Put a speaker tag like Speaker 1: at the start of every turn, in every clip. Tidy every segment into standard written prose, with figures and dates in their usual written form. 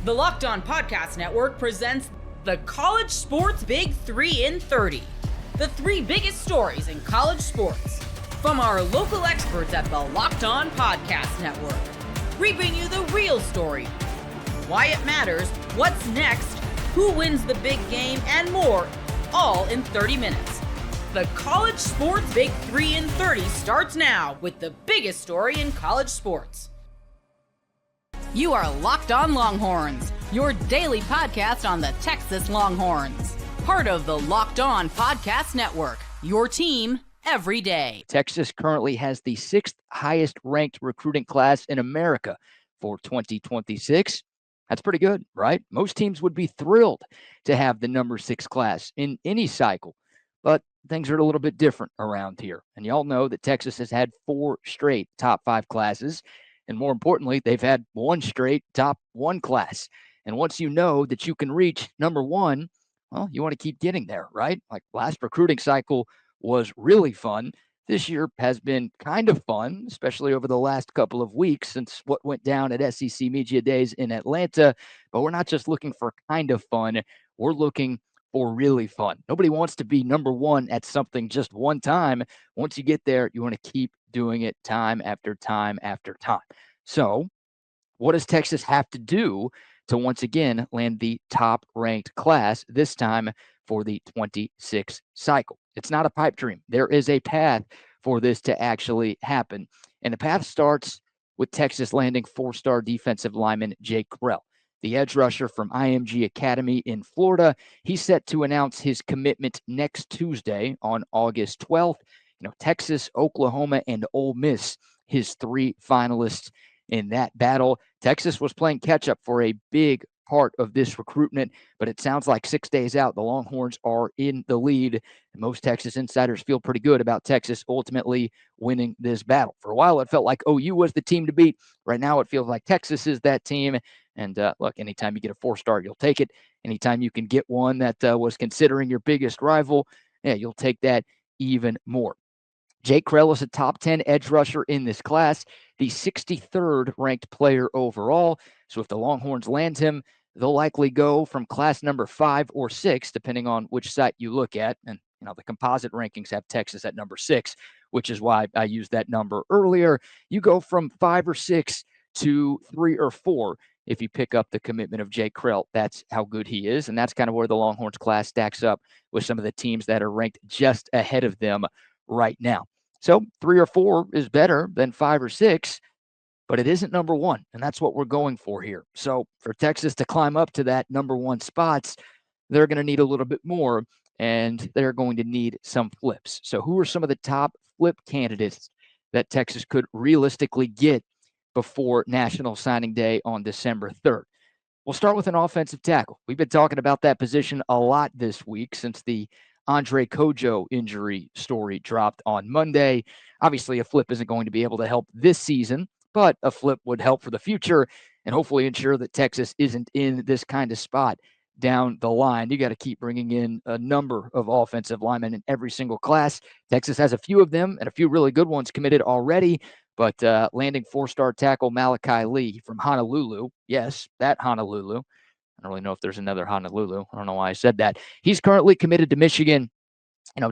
Speaker 1: The Locked On Podcast Network presents the College Sports Big 3 in 30. The three biggest stories in college sports. From our local experts at the Locked On Podcast Network. We bring you the real story, why it matters, what's next, who wins the big game, and more, all in 30 minutes. The College Sports Big 3 in 30 starts now with the biggest story in college sports. You are Locked On Longhorns, your daily podcast on the Texas Longhorns. Part of the Locked On Podcast Network, your team every day.
Speaker 2: Texas currently has the sixth highest ranked recruiting class in America for 2026. That's pretty good, right? Most teams would be thrilled to have the number 6 class in any cycle, but things are a little bit different around here. And y'all know that Texas has had 4 straight top 5 classes. And more importantly, they've had 1 straight top 1 class. And once you know that you can reach number 1, well, you want to keep getting there, right? Like last recruiting cycle was really fun. This year has been kind of fun, especially over the last couple of weeks since what went down at SEC Media Days in Atlanta. But we're not just looking for kind of fun. We're looking for really fun. Nobody wants to be number 1 at something just one time. Once you get there, you want to keep doing it time after time after time. So what does Texas have to do to once again land the top ranked class, this time for the 26th cycle? It's not a pipe dream. There is a path for this to actually happen. And the path starts with Texas landing 4-star defensive lineman Jake Krell, the edge rusher from IMG Academy in Florida. He's set to announce his commitment next Tuesday on August 12th. Texas, Oklahoma, and Ole Miss, his 3 finalists in that battle. Texas was playing catch-up for a big part of this recruitment, but it sounds like 6 days out, the Longhorns are in the lead. And most Texas insiders feel pretty good about Texas ultimately winning this battle. For a while, it felt like OU was the team to beat. Right now, it feels like Texas is that team. And look, anytime you get a 4-star, you'll take it. Anytime you can get one that was considering your biggest rival, yeah, you'll take that even more. Jake Krell is a top 10 edge rusher in this class, the 63rd ranked player overall. So if the Longhorns land him, they'll likely go from class number 5 or 6, depending on which site you look at. And the composite rankings have Texas at number 6, which is why I used that number earlier. You go from 5 or 6 to 3 or 4 if you pick up the commitment of Jake Krell. That's how good he is, and that's kind of where the Longhorns class stacks up with some of the teams that are ranked just ahead of them right now. So 3 or 4 is better than 5 or 6, but it isn't number 1, and that's what we're going for here. So for Texas to climb up to that number 1 spots, they're going to need a little bit more, and they're going to need some flips. So who are some of the top flip candidates that Texas could realistically get before National Signing Day on December 3rd? We'll start with an offensive tackle. We've been talking about that position a lot this week since the Andre Kojo injury story dropped on Monday. Obviously, a flip isn't going to be able to help this season, but a flip would help for the future and hopefully ensure that Texas isn't in this kind of spot down the line. You got to keep bringing in a number of offensive linemen in every single class. Texas has a few of them and a few really good ones committed already, but landing 4-star tackle Malachi Lee from Honolulu, yes, that Honolulu. I don't really know if there's another Honolulu. I don't know why I said that. He's currently committed to Michigan.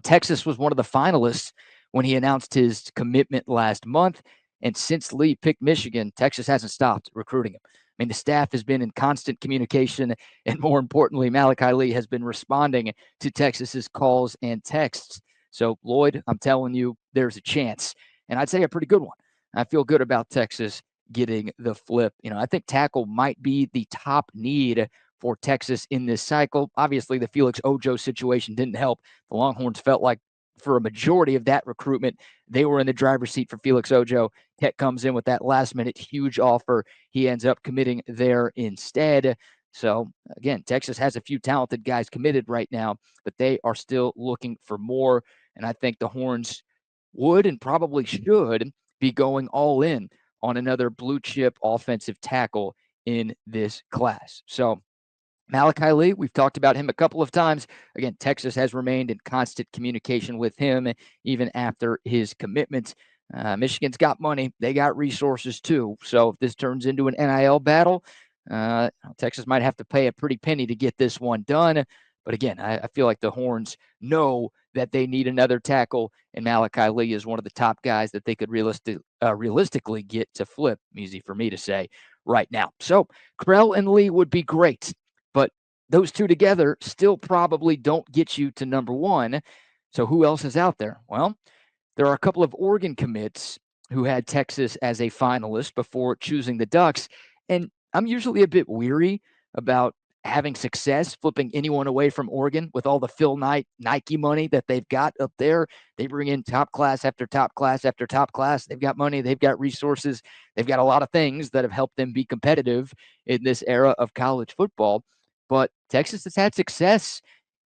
Speaker 2: Texas was one of the finalists when he announced his commitment last month. And since Lee picked Michigan, Texas hasn't stopped recruiting him. I mean, the staff has been in constant communication. And more importantly, Malachi Lee has been responding to Texas's calls and texts. So, Lloyd, I'm telling you, there's a chance. And I'd say a pretty good one. I feel good about Texas getting the flip. I think tackle might be the top need for Texas in this cycle. Obviously, the Felix Ojo situation didn't help. The Longhorns felt like for a majority of that recruitment, they were in the driver's seat for Felix Ojo. Tech comes in with that last-minute huge offer. He ends up committing there instead. So, again, Texas has a few talented guys committed right now, but they are still looking for more. And I think the Horns would and probably should be going all in on another blue chip offensive tackle in this class. So Malachi Lee, we've talked about him a couple of times. Again, Texas has remained in constant communication with him even after his commitment. Michigan's got money. They got resources too. So if this turns into an NIL battle, Texas might have to pay a pretty penny to get this one done. But again, I feel like the Horns know that they need another tackle, and Malachi Lee is one of the top guys that they could realistically get to flip. Easy for me to say right now. So Krell and Lee would be great, but those two together still probably don't get you to number one. So who else is out there? Well, there are a couple of Oregon commits who had Texas as a finalist before choosing the Ducks. And I'm usually a bit weary about having success flipping anyone away from Oregon with all the Phil Knight Nike money that they've got up there. They bring in top class after top class after top class. They've got money, they've got resources, they've got a lot of things that have helped them be competitive in this era of college football. But Texas has had success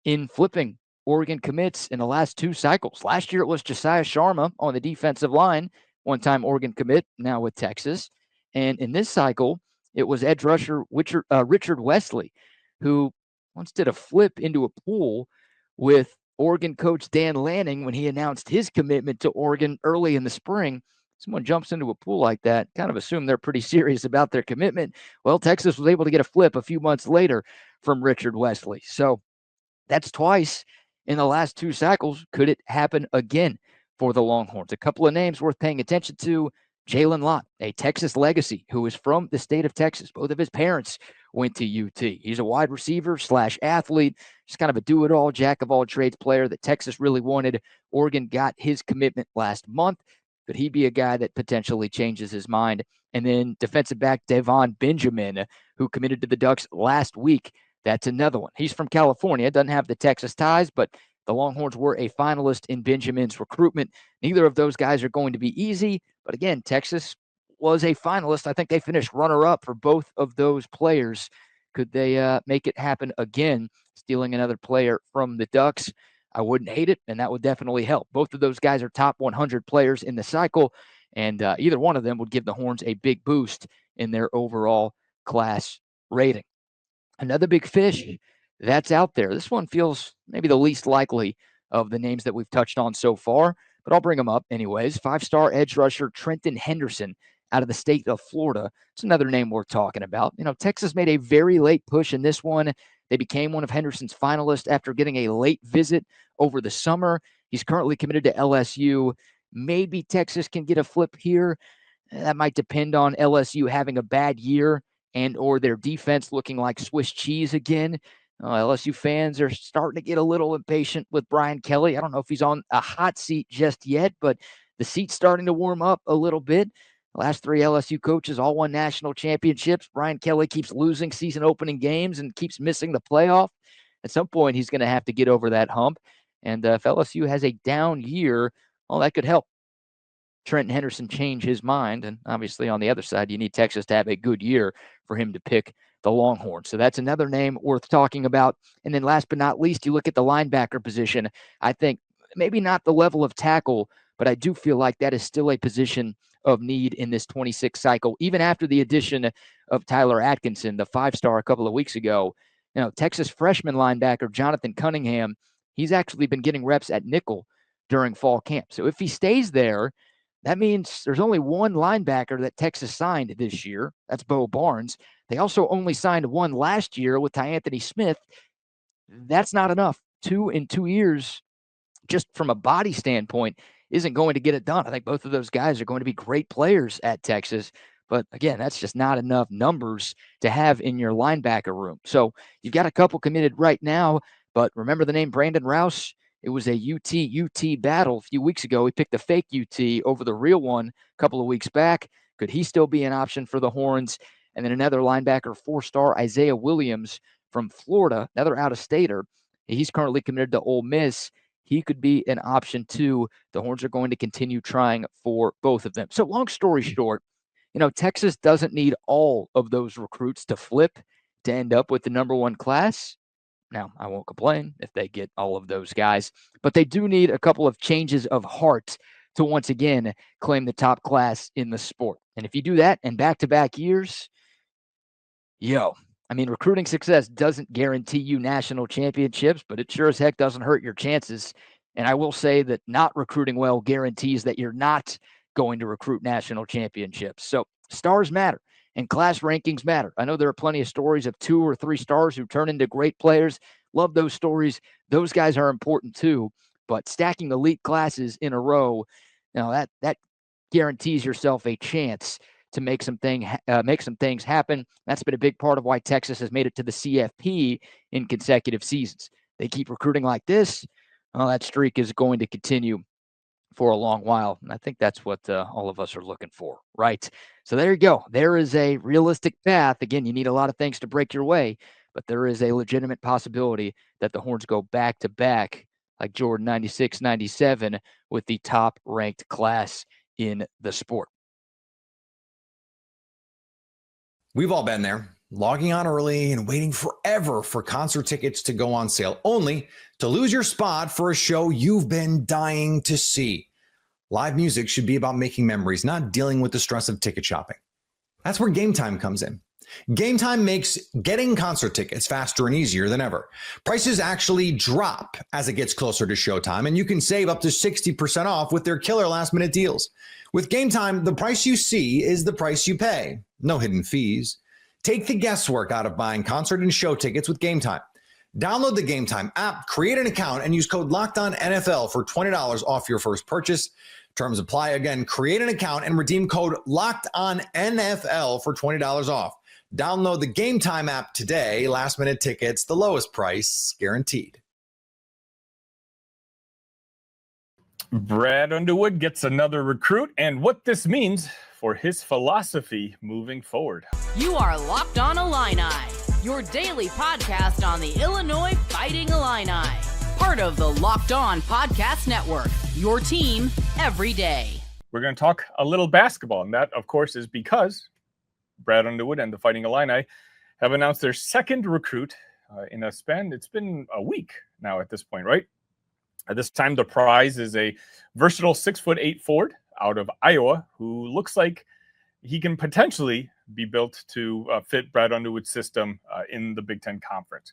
Speaker 2: in flipping Oregon commits in the last two cycles. Last year it was Josiah Sharma on the defensive line, one-time Oregon commit, now with Texas. And in this cycle, it was edge rusher Richard Wesley, who once did a flip into a pool with Oregon coach Dan Lanning when he announced his commitment to Oregon early in the spring. Someone jumps into a pool like that, kind of assume they're pretty serious about their commitment. Well, Texas was able to get a flip a few months later from Richard Wesley. So that's twice in the last two cycles. Could it happen again for the Longhorns? A couple of names worth paying attention to. Jalen Lott, a Texas legacy who is from the state of Texas. Both of his parents went to UT. He's a wide receiver / athlete, just kind of a do-it-all, jack-of-all-trades player that Texas really wanted. Oregon got his commitment last month. Could he be a guy that potentially changes his mind? And then defensive back Devon Benjamin, who committed to the Ducks last week. That's another one. He's from California, doesn't have the Texas ties, but the Longhorns were a finalist in Benjamin's recruitment. Neither of those guys are going to be easy, but again, Texas was a finalist. I think they finished runner-up for both of those players. Could they make it happen again, stealing another player from the Ducks? I wouldn't hate it, and that would definitely help. Both of those guys are top 100 players in the cycle, and either one of them would give the Horns a big boost in their overall class rating. Another big fish that's out there. This one feels maybe the least likely of the names that we've touched on so far, but I'll bring them up anyways. 5-star edge rusher Trenton Henderson out of the state of Florida. It's another name worth talking about. Texas made a very late push in this one. They became one of Henderson's finalists after getting a late visit over the summer. He's currently committed to LSU. Maybe Texas can get a flip here. That might depend on LSU having a bad year and or their defense looking like Swiss cheese again. LSU fans are starting to get a little impatient with Brian Kelly. I don't know if he's on a hot seat just yet, but the seat's starting to warm up a little bit. The last three LSU coaches all won national championships. Brian Kelly keeps losing season opening games and keeps missing the playoff. At some point, he's going to have to get over that hump. And if LSU has a down year, well, that could help Trenton Henderson change his mind. And obviously on the other side, you need Texas to have a good year for him to pick the Longhorns. So that's another name worth talking about. And then last but not least, you look at the linebacker position. I think maybe not the level of tackle, but I do feel like that is still a position of need in this 26 cycle, even after the addition of Tyler Atkinson, the 5-star a couple of weeks ago. Texas freshman linebacker Jonathan Cunningham, he's actually been getting reps at nickel during fall camp. So if he stays there, that means there's only one linebacker that Texas signed this year. That's Bo Barnes. They also only signed one last year with Anthony Smith. That's not enough. 2 in 2 years, just from a body standpoint, isn't going to get it done. I think both of those guys are going to be great players at Texas. But again, that's just not enough numbers to have in your linebacker room. So you've got a couple committed right now, but remember the name Brandon Rouse? It was a UT battle a few weeks ago. We picked the fake UT over the real one a couple of weeks back. Could he still be an option for the Horns? And then another linebacker, 4-star Isaiah Williams from Florida, another out-of-stater. He's currently committed to Ole Miss. He could be an option too. The Horns are going to continue trying for both of them. So long story short, Texas doesn't need all of those recruits to flip to end up with the number one class. Now, I won't complain if they get all of those guys, but they do need a couple of changes of heart to once again claim the top class in the sport. And if you do that in back-to-back years, recruiting success doesn't guarantee you national championships, but it sure as heck doesn't hurt your chances. And I will say that not recruiting well guarantees that you're not going to recruit national championships. So stars matter. And class rankings matter. I know there are plenty of stories of 2 or 3 stars who turn into great players. Love those stories. Those guys are important too. But stacking elite classes in a row, that guarantees yourself a chance to make some things happen. That's been a big part of why Texas has made it to the CFP in consecutive seasons. They keep recruiting like this, that streak is going to continue for a long while. And I think that's what all of us are looking for, right? So there you go. There is a realistic path. Again, you need a lot of things to break your way, but there is a legitimate possibility that the Horns go back to back like Jordan 96, 97 with the top ranked class in the sport.
Speaker 3: We've all been there, logging on early and waiting forever for concert tickets to go on sale, only to lose your spot for a show you've been dying to see. Live music should be about making memories, not dealing with the stress of ticket shopping. That's where Gametime comes in. Gametime makes getting concert tickets faster and easier than ever. Prices actually drop as it gets closer to showtime, and you can save up to 60% off with their killer last-minute deals. With Gametime, the price you see is the price you pay. No hidden fees. Take the guesswork out of buying concert and show tickets with Gametime. Download the Gametime app, create an account, and use code LOCKEDONNFL for $20 off your first purchase. Terms apply. Again, create an account and redeem code LOCKEDONNFL for $20 off. Download the Gametime app today. Last-minute tickets, the lowest price, guaranteed.
Speaker 4: Brad Underwood gets another recruit and what this means for his philosophy moving forward.
Speaker 1: You are Locked On Illini, your daily podcast on the Illinois Fighting Illini. Part of the Locked On Podcast Network, your team every day.
Speaker 4: We're going to talk a little basketball, and that, of course, is because Brad Underwood and the Fighting Illini have announced their second recruit in a span. It's been a week now at this point, right? At this time, the prize is a versatile 6'8" forward out of Iowa who looks like he can potentially be built to fit Brad Underwood's system in the Big Ten Conference.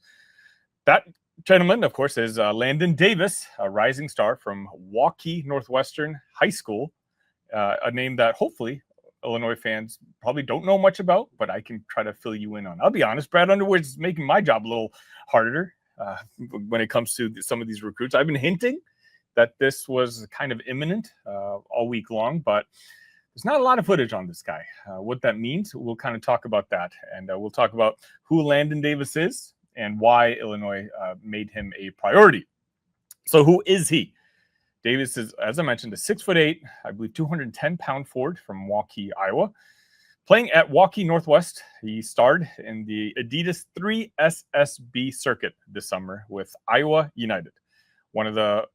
Speaker 4: That gentleman, of course, is Landon Davis, a rising star from Waukee Northwestern High School, a name that hopefully Illinois fans probably don't know much about, but I can try to fill you in on. I'll be honest, Brad Underwood's making my job a little harder when it comes to some of these recruits. I've been hinting that this was kind of imminent all week long, but there's not a lot of footage on this guy. What that means, we'll kind of talk about that. And we'll talk about who Landon Davis is and why Illinois made him a priority. So who is he? Davis is, as I mentioned, a 6'8", I believe 210-pound forward from Waukee, Iowa. Playing at Waukee Northwest, he starred in the Adidas 3SSB circuit this summer with Iowa United, one of the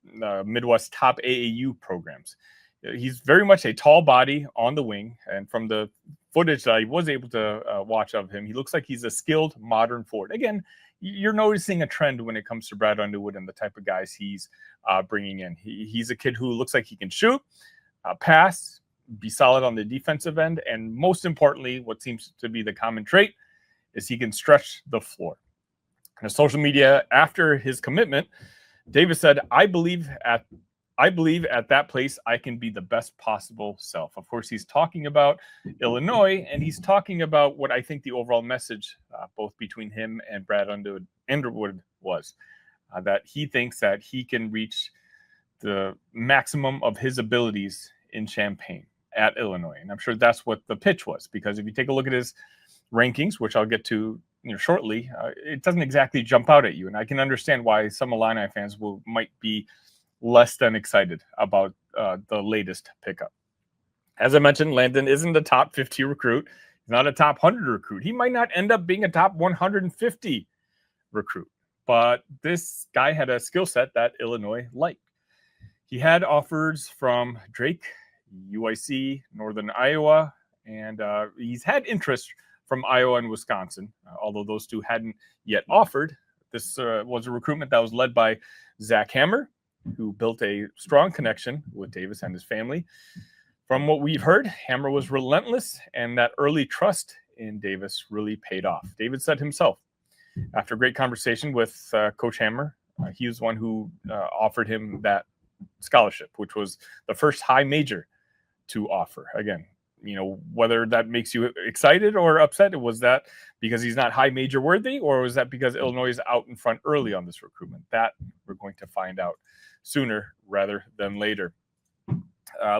Speaker 4: Midwest top AAU programs. He's very much a tall body on the wing, and from the footage that I was able to watch of him, he looks like he's a skilled modern forward. Again, you're noticing a trend when it comes to Brad Underwood and the type of guys he's bringing in. He's a kid who looks like he can shoot, pass, be solid on the defensive end, and most importantly, what seems to be the common trait is he can stretch the floor. On social media after his commitment, Davis said, I believe at that place, I can be the best possible self. Of course, he's talking about Illinois, and he's talking about what I think the overall message, both between him and Brad Underwood was, that he thinks that he can reach the maximum of his abilities in Champaign at Illinois. And I'm sure that's what the pitch was, because if you take a look at his rankings, which I'll get to shortly, it doesn't exactly jump out at you. And I can understand why some Illini fans might be less than excited about the latest pickup. As I mentioned, Landon isn't a top 50 recruit. He's not a top 100 recruit. He might not end up being a top 150 recruit, but this guy had a skill set that Illinois liked. He had offers from Drake, UIC, Northern Iowa, and he's had interest from Iowa and Wisconsin, although those two hadn't yet offered. This was a recruitment that was led by Zach Hammer, who built a strong connection with Davis and his family. From what we've heard, Hammer was relentless, and that early trust in Davis really paid off. David said himself, after a great conversation with Coach Hammer, he was the one who offered him that scholarship, which was the first high major to offer. Again, whether that makes you excited or upset. Was that because he's not high major worthy, or was that because Illinois is out in front early on this recruitment? That we're going to find out sooner rather than later.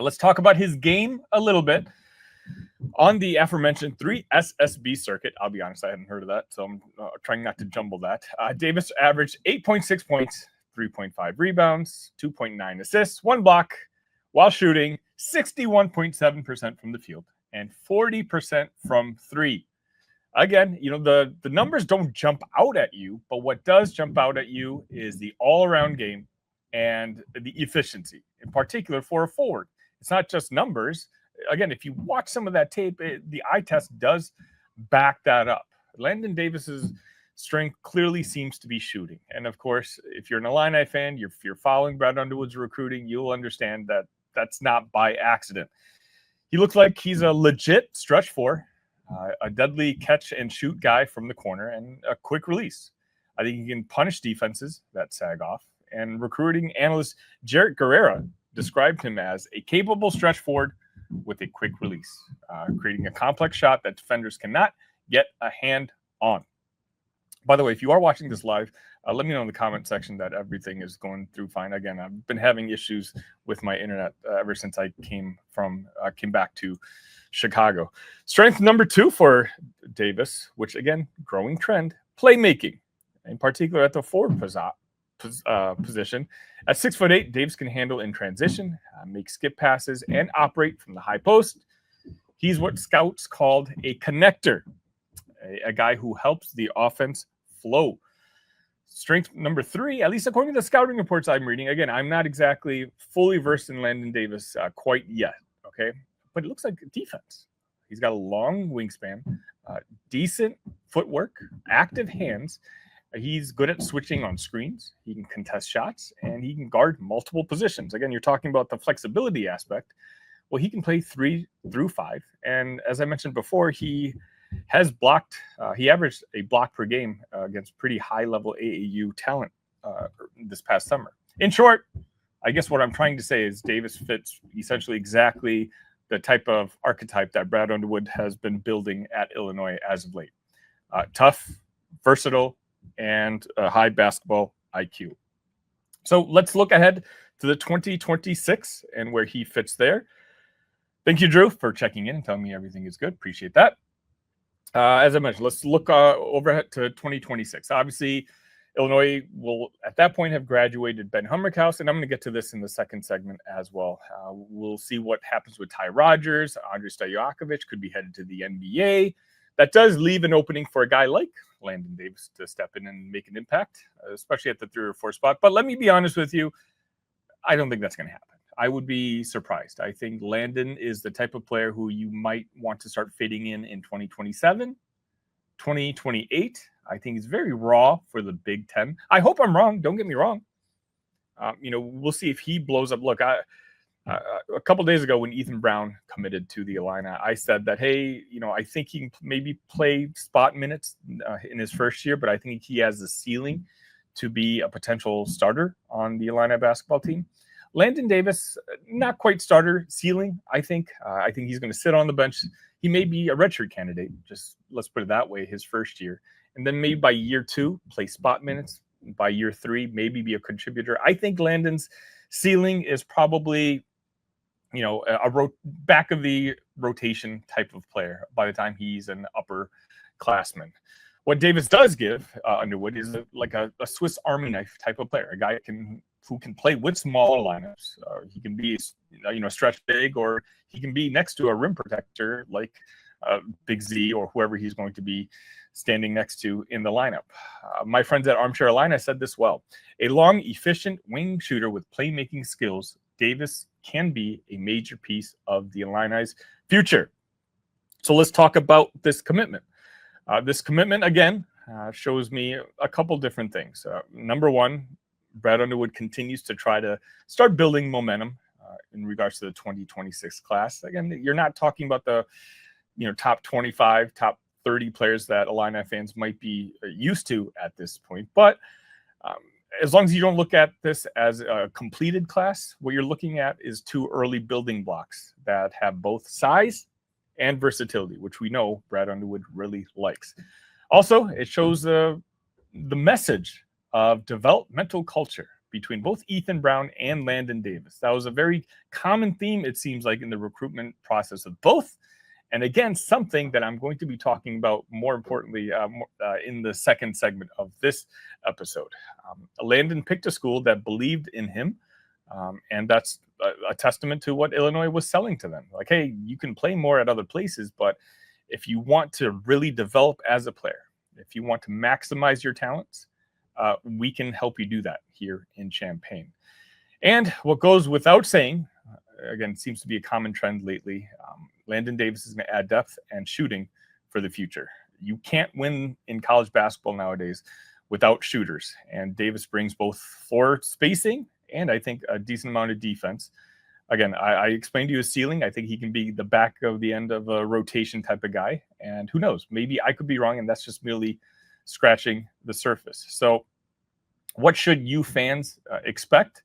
Speaker 4: Let's talk about his game a little bit. On the aforementioned 3 SSB circuit, I'll be honest, I hadn't heard of that, so I'm trying not to jumble that. Davis averaged 8.6 points, 3.5 rebounds, 2.9 assists, 1 block, while shooting 61.7% from the field and 40% from 3. Again, the numbers don't jump out at you, but what does jump out at you is the all-around game and the efficiency, in particular for a forward. It's not just numbers. Again, if you watch some of that tape, the eye test does back that up. Landon Davis's strength clearly seems to be shooting. And of course, if you're an Illini fan, if you're following Brad Underwood's recruiting, you'll understand that that's not by accident. He looks like he's a legit stretch 4, a deadly catch and shoot guy from the corner, and a quick release. I think he can punish defenses that sag off. And recruiting analyst Jarrett Guerrera described him as a capable stretch forward with a quick release, creating a complex shot that defenders cannot get a hand on. By the way, if you are watching this live, let me know in the comment section that everything is going through fine. Again, I've been having issues with my internet ever since I came back to Chicago. Strength number 2 for Davis, which again, growing trend, playmaking, in particular at the forward position. At 6'8", Davis can handle in transition, make skip passes, and operate from the high post. He's what scouts called a connector, a guy who helps the offense flow. Strength number 3, at least according to the scouting reports I'm reading. Again, I'm not exactly fully versed in Landon Davis quite yet, okay? But it looks like defense. He's got a long wingspan, decent footwork, active hands. He's good at switching on screens. He can contest shots, and he can guard multiple positions. Again, you're talking about the flexibility aspect. Well, he can play 3 through 5. And as I mentioned before, he has blocked. He averaged a block per game against pretty high-level AAU talent this past summer. In short, I guess what I'm trying to say is Davis fits essentially exactly the type of archetype that Brad Underwood has been building at Illinois as of late. Tough, versatile, and a high basketball IQ. So let's look ahead to the 2026 and where he fits there. Thank you, Drew, for checking in and telling me everything is good. Appreciate that. As I mentioned, let's look over to 2026. Obviously, Illinois will, at that point, have graduated Ben Humrickhouse, and I'm going to get to this in the second segment as well. We'll see what happens with Ty Rodgers. Andrei Stojakovic could be headed to the NBA. That does leave an opening for a guy like Landon Davis to step in and make an impact, especially at the 3 or 4 spot. But let me be honest with you, I don't think that's going to happen. I would be surprised. I think Landon is the type of player who you might want to start fitting in 2027, 2028. I think he's very raw for the Big Ten. I hope I'm wrong. Don't get me wrong. We'll see if he blows up. Look, a couple days ago when Ethan Brown committed to the Illini, I said that, hey, I think he can maybe play spot minutes in his first year, but I think he has the ceiling to be a potential starter on the Illini basketball team. Landon Davis, not quite starter ceiling, I think. I think he's going to sit on the bench. He may be a redshirt candidate, just let's put it that way, his first year. And then maybe by year 2, play spot minutes. By year 3, maybe be a contributor. I think Landon's ceiling is probably, a back of the rotation type of player by the time he's an upperclassman. What Davis does give Underwood is like a Swiss Army knife type of player, a guy who can play with smaller lineups. He can be, stretch big, or he can be next to a rim protector like Big Z or whoever he's going to be standing next to in the lineup. My friends at Armchair Illini said this well. A long, efficient wing shooter with playmaking skills, Davis can be a major piece of the Illini's future. So let's talk about this commitment. This commitment, again, shows me a couple different things. Number one, Brad Underwood continues to try to start building momentum in regards to the 2026 class. Again, you're not talking about the top 25, top 30 players that Illini fans might be used to at this point. But as long as you don't look at this as a completed class, what you're looking at is 2 early building blocks that have both size and versatility, which we know Brad Underwood really likes. Also, it shows the message of developmental culture between both Ethan Brown and Landon Davis. That was a very common theme, it seems like, in the recruitment process of both. And again, something that I'm going to be talking about more importantly in the second segment of this episode. Landon picked a school that believed in him, and that's a testament to what Illinois was selling to them. Like, hey, you can play more at other places, but if you want to really develop as a player, if you want to maximize your talents, we can help you do that here in Champaign. And what goes without saying, again, seems to be a common trend lately, Landon Davis is going to add depth and shooting for the future. You can't win in college basketball nowadays without shooters, and Davis brings both floor spacing and I think a decent amount of defense. Again, I explained to you his ceiling. I think he can be the back of the end of a rotation type of guy, and who knows, maybe I could be wrong, and that's just merely scratching the surface. So what should you fans expect?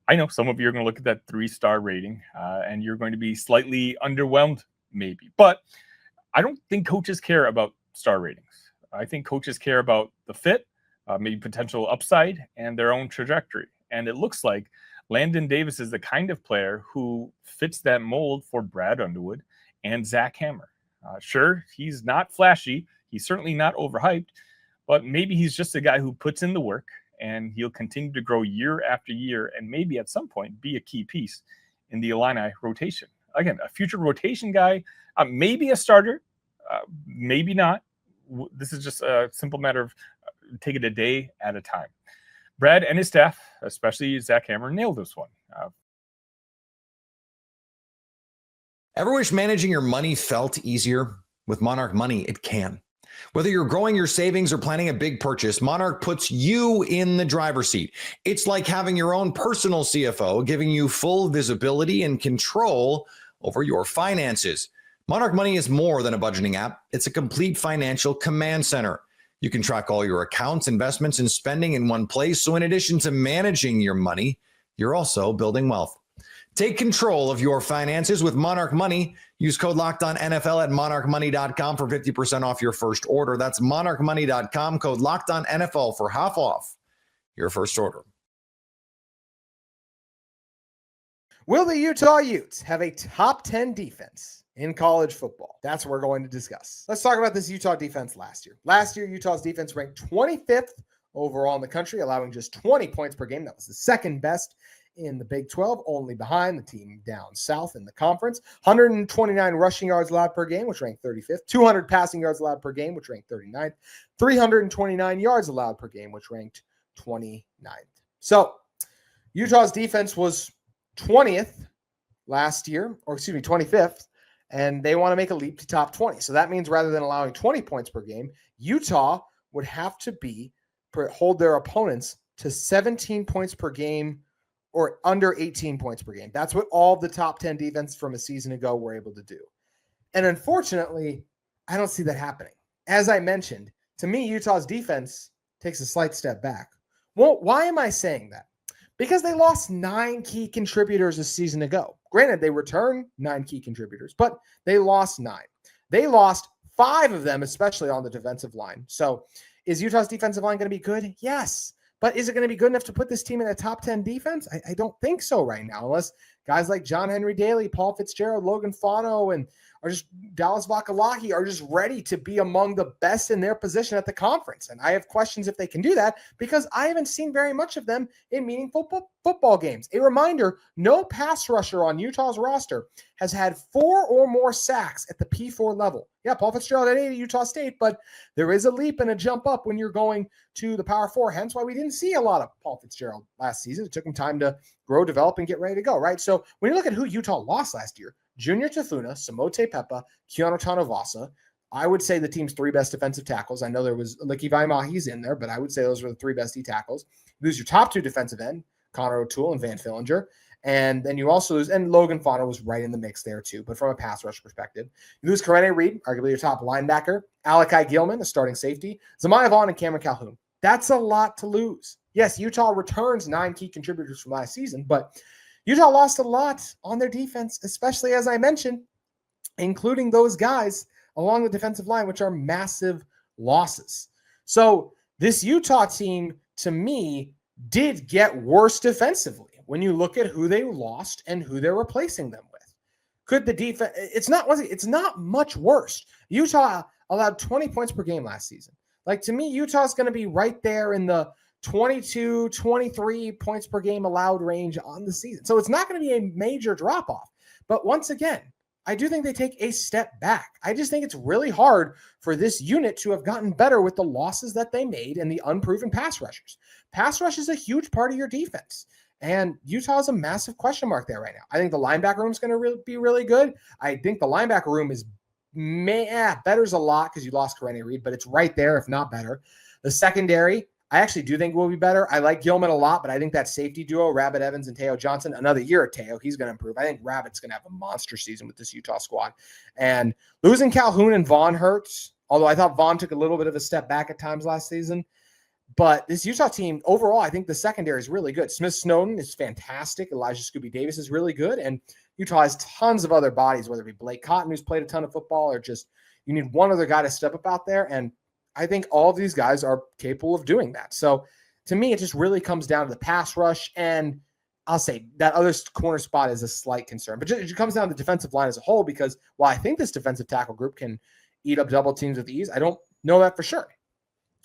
Speaker 4: I know some of you are going to look at that 3-star rating and you're going to be slightly underwhelmed, maybe. But I don't think coaches care about star ratings. I think coaches care about the fit, maybe potential upside, and their own trajectory. And it looks like Landon Davis is the kind of player who fits that mold for Brad Underwood and Zach Hammer. Sure, he's not flashy. He's certainly not overhyped. But maybe he's just a guy who puts in the work, and he'll continue to grow year after year and maybe at some point be a key piece in the Illini rotation. Again, a future rotation guy, maybe a starter, maybe not. This is just a simple matter of take it a day at a time. Brad and his staff, especially Zach Hammer, nailed this one.
Speaker 3: Ever wish managing your money felt easier? With Monarch Money, it can. Whether you're growing your savings or planning a big purchase, Monarch puts you in the driver's seat. It's like having your own personal CFO, giving you full visibility and control over your finances. Monarch Money is more than a budgeting app. It's a complete financial command center. You can track all your accounts, investments, and spending in one place. So in addition to managing your money, you're also building wealth. Take control of your finances with Monarch Money. Use code LOCKEDONNFL at monarchmoney.com for 50% off your first order. That's monarchmoney.com, code LOCKEDONNFL for half off your first order.
Speaker 5: Will the Utah Utes have a top 10 defense in college football? That's what we're going to discuss. Let's talk about this Utah defense last year. Last year, Utah's defense ranked 25th overall in the country, allowing just 20 points per game. That was the second best in the Big 12, only behind the team down south in the conference. 129 rushing yards allowed per game, which ranked 35th. 200 passing yards allowed per game, which ranked 39th. 329 yards allowed per game, which ranked 29th. So Utah's defense was 20th last year, or excuse me, 25th, and they want to make a leap to top 20. So that means rather than allowing 20 points per game, Utah would have to hold their opponents to 17 points per game or under 18 points per game. That's what all the top 10 defense from a season ago were able to do. And unfortunately, I don't see that happening. As I mentioned, to me, Utah's defense takes a slight step back. Well, why am I saying that? Because they lost 9 key contributors a season ago. Granted, they returned 9 key contributors, but they lost 9. They lost 5 of them, especially on the defensive line. So is Utah's defensive line going to be good? Yes. But is it going to be good enough to put this team in a top 10 defense? I don't think so right now, unless guys like John Henry Daly, Paul Fitzgerald, Logan Fano, and are just Dallas Vakalahi are just ready to be among the best in their position at the conference. And I have questions if they can do that because I haven't seen very much of them in meaningful football games. A reminder, no pass rusher on Utah's roster has had 4 or more sacks at the P4 level. Yeah, Paul Fitzgerald at 8 at Utah State, but there is a leap and a jump up when you're going to the Power 4, hence why we didn't see a lot of Paul Fitzgerald last season. It took him time to grow, develop, and get ready to go, right? So when you look at who Utah lost last year, Junior Tafuna, Samote Pepa, Keanu Tanavasa, I would say the team's 3 best defensive tackles. I know there was Licky Vaimahi's in there, but I would say those were the 3 best D tackles. You lose your top 2 defensive end, Connor O'Toole and Van Fillinger. And then you also lose, and Logan Fano was right in the mix there too, but from a pass rush perspective. You lose Karene Reed, arguably your top linebacker, Alakai Gilman, a starting safety, Zamaya Vaughn, and Cameron Calhoun. That's a lot to lose. Yes, Utah returns 9 key contributors from last season, but Utah lost a lot on their defense, especially, as I mentioned, including those guys along the defensive line, which are massive losses. So this Utah team, to me, did get worse defensively when you look at who they lost and who they're replacing them with. Could the defense, it's not much worse. Utah allowed 20 points per game last season. Like, to me, Utah's going to be right there in the 22, 23 points per game allowed range on the season. So it's not going to be a major drop off. But once again, I do think they take a step back. I just think it's really hard for this unit to have gotten better with the losses that they made and the unproven pass rushers. Pass rush is a huge part of your defense. And Utah is a massive question mark there right now. I think the linebacker room is going to be really good. I think the linebacker room is better's a lot because you lost Karene Reed, but it's right there, if not better. The secondary, I actually do think will be better. I like Gilman a lot, but I think that safety duo, Rabbit Evans and Teo Johnson, another year at Teo, he's going to improve. I think Rabbit's going to have a monster season with this Utah squad. And losing Calhoun and Vaughn hurts, although I thought Vaughn took a little bit of a step back at times last season. But this Utah team, overall, I think the secondary is really good. Smith Snowden is fantastic. Elijah Scooby Davis is really good. And Utah has tons of other bodies, whether it be Blake Cotton, who's played a ton of football, or just you need one other guy to step up out there. And I think all of these guys are capable of doing that. So to me, it just really comes down to the pass rush. And I'll say that other corner spot is a slight concern. But it comes down to the defensive line as a whole, because while I think this defensive tackle group can eat up double teams with ease, I don't know that for sure.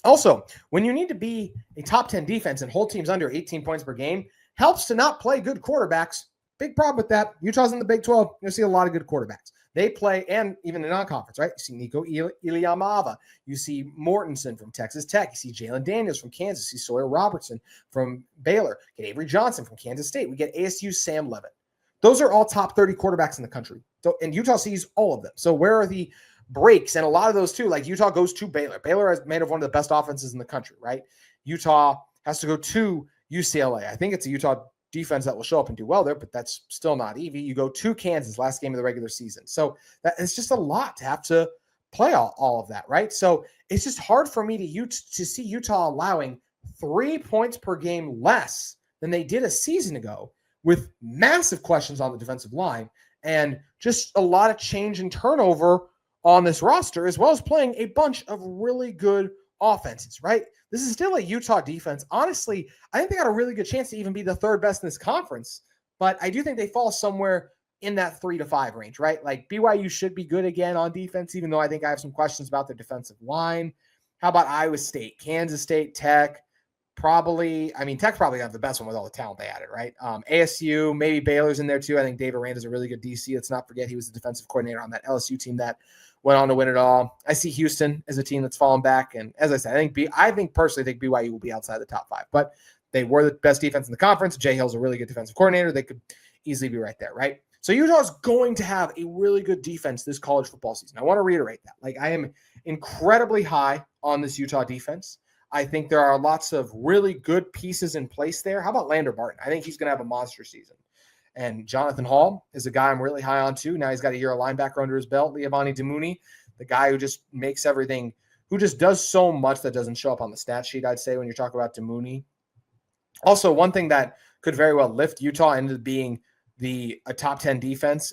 Speaker 5: Also, when you need to be a top 10 defense and hold teams under 18 points per game, helps to not play good quarterbacks. Big problem with that. Utah's in the Big 12. You'll see a lot of good quarterbacks. They play, and even in non-conference, right? You see Nico Iliamava. You see Mortensen from Texas Tech. You see Jalen Daniels from Kansas. You see Sawyer Robertson from Baylor. Get Avery Johnson from Kansas State. We get ASU's Sam Levitt. Those are all top 30 quarterbacks in the country. So, and Utah sees all of them. So where are the breaks? And a lot of those too, like Utah goes to Baylor. Baylor has made of one of the best offenses in the country, right? Utah has to go to UCLA. I think it's a Utah defense that will show up and do well there, but that's still not easy. You go to Kansas, last game of the regular season. So it's just a lot to have to play all of that, right? So it's just hard for me to see Utah allowing 3 points per game less than they did a season ago, with massive questions on the defensive line and just a lot of change and turnover on this roster, as well as playing a bunch of really good offenses, right? This is still a Utah defense. Honestly, I think they got a really good chance to even be the third best in this conference, but I do think they fall somewhere in that 3 to 5 range, right? Like BYU should be good again on defense, even though I think I have some questions about their defensive line. How about Iowa State, Kansas State, Tech? Tech probably have the best one with all the talent they added, right? ASU, maybe Baylor's in there too. I think Dave Aranda's a really good DC. Let's not forget he was the defensive coordinator on that LSU team that went on to win it all. I see Houston as a team that's fallen back. And as I said, I personally think BYU will be outside the top 5, but they were the best defense in the conference. Jay Hill's a really good defensive coordinator. They could easily be right there, right? So Utah's going to have a really good defense this college football season. I want to reiterate that. Like, I am incredibly high on this Utah defense. I think there are lots of really good pieces in place there. How about Lander Barton? I think he's going to have a monster season. And Jonathan Hall is a guy I'm really high on too. Now he's got a year of linebacker under his belt. Liavani Damuni, the guy who just makes everything, who just does so much that doesn't show up on the stat sheet, I'd say, when you're talking about Damuni. Also, one thing that could very well lift Utah into being a top 10 defense,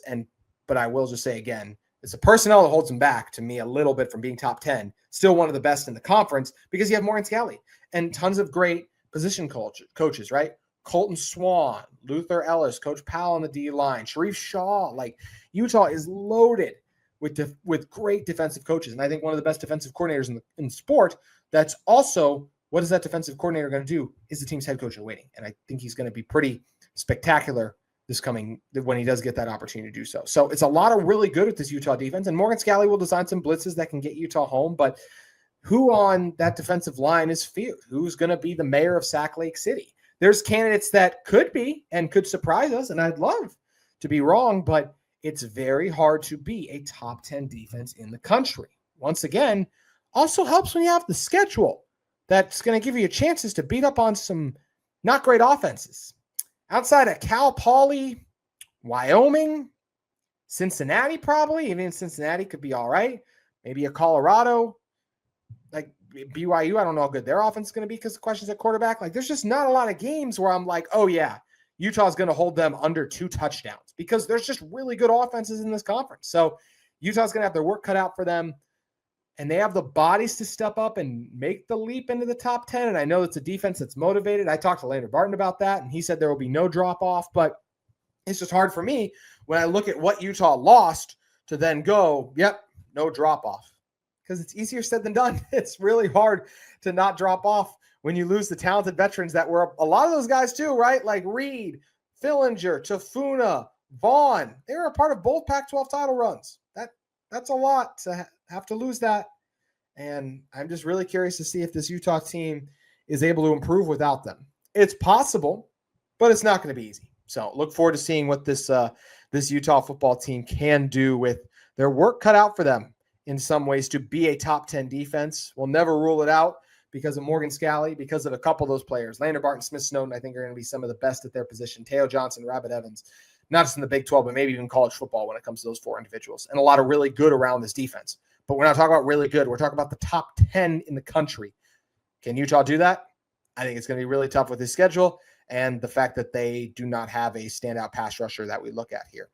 Speaker 5: but I will just say again, it's the personnel that holds them back to me a little bit from being top 10. Still one of the best in the conference because you have Morgan Scalley and tons of great position coaches, right? Colton Swan, Luther Ellis, Coach Powell on the D line, Sharif Shaw. Like, Utah is loaded with great defensive coaches. And I think one of the best defensive coordinators in sport. That's also, what is that defensive coordinator going to do? Is the team's head coach in waiting. And I think he's going to be pretty spectacular when he does get that opportunity to do so. So it's a lot of really good with this Utah defense. And Morgan Scalley will design some blitzes that can get Utah home. But who on that defensive line is feared? Who's going to be the mayor of Sac Lake City? There's candidates that could be and could surprise us, and I'd love to be wrong, but it's very hard to be a top 10 defense in the country. Once again, also helps when you have the schedule that's going to give you chances to beat up on some not great offenses. Outside of Cal Poly, Wyoming, Cincinnati probably, even Cincinnati could be all right. Maybe a Colorado. Like BYU, I don't know how good their offense is going to be because of questions at quarterback. Like, there's just not a lot of games where I'm like, oh yeah, Utah's going to hold them under 2 touchdowns because there's just really good offenses in this conference. So Utah's going to have their work cut out for them, and they have the bodies to step up and make the leap into the top 10. And I know it's a defense that's motivated. I talked to Landry Barton about that, and he said there will be no drop off, but it's just hard for me when I look at what Utah lost to then go, yep, no drop off, because it's easier said than done. It's really hard to not drop off when you lose the talented veterans that were a lot of those guys too, right? Like Reed, Fillinger, Tafuna, Vaughn. They were a part of both Pac-12 title runs. That's a lot to have to lose that. And I'm just really curious to see if this Utah team is able to improve without them. It's possible, but it's not going to be easy. So look forward to seeing what this Utah football team can do with their work cut out for them in some ways to be a top 10 defense. We'll never rule it out because of Morgan Scalley, because of a couple of those players. Landry Barton, Smith Snowden, I think are going to be some of the best at their position. Teo Johnson, Rabbit Evans, not just in the Big 12, but maybe even college football when it comes to those four individuals. And a lot of really good around this defense. But we're not talking about really good. We're talking about the top 10 in the country. Can Utah do that? I think it's going to be really tough with his schedule and the fact that they do not have a standout pass rusher that we look at here.